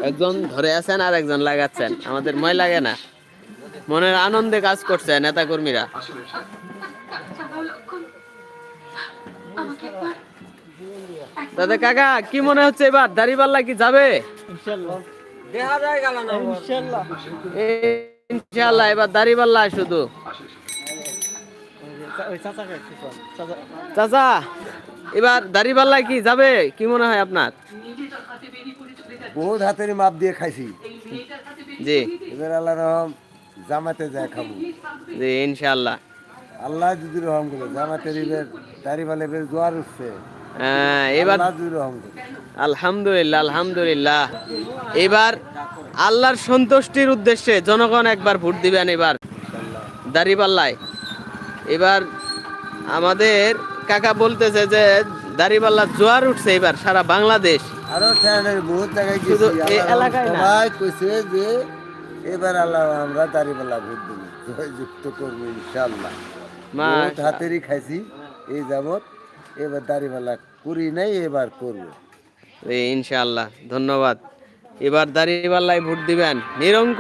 একজন ধরে আছেন আর একজন লাগাচ্ছেন, আমাদের মই লাগে না, মনের আনন্দে কাজ করছে নেতা কর্মীরা। দাদা কাকা কি মনে হচ্ছে এবার দাড়িপাল্লা কি যাবে? ইনশাআল্লাহ এবার দাড়িপাল্লা শুধু। চাচা এবার দাড়িপাল্লা কি যাবে, কি মনে হয় আপনার? বহুত হাতেরই মাপ দিয়ে খাইছি, জি এবার আল্লাহ রহম জামাতে যায় খাবো। জি ইনশাআল্লাহ। আল্লাহ যদি রহম করে জামাতের এবার দাড়িপাল্লা এবার জোয়ার উঠছে, এবার আল্লাহ যদি রহম করে। আলহামদুলিল্লাহ আলহামদুলিল্লাহ। এবার আল্লাহর সন্তুষ্টির উদ্দেশ্যে জনগণ একবার ভোট দিবেন এবার দাড়িপাল্লায়। এবার আমাদের কাকা বলতেছে যে দাড়িপাল্লা জোয়ার উঠছে এবার সারা বাংলাদেশ, আরো ট্রেনের বহুত জায়গায় শুধু গেছি, এই আল্লাহ রহম এলাকায় না। সবাই কইছে যে এবার আল্লাহ আমরা দাড়িপাল্লা ভোট দেবো, জয়যুক্ত করবো ইনশাল্লাহ। বহুত হাতেরই খাইছি এই যাবৎ, এবার দাড়িপাল্লা করি নাই, এবার করবো ইনশাআল্লাহ। ধন্যবাদ। এবার দাড়িপাল্লায় ভোট দিবেন নিরঙ্কুশ।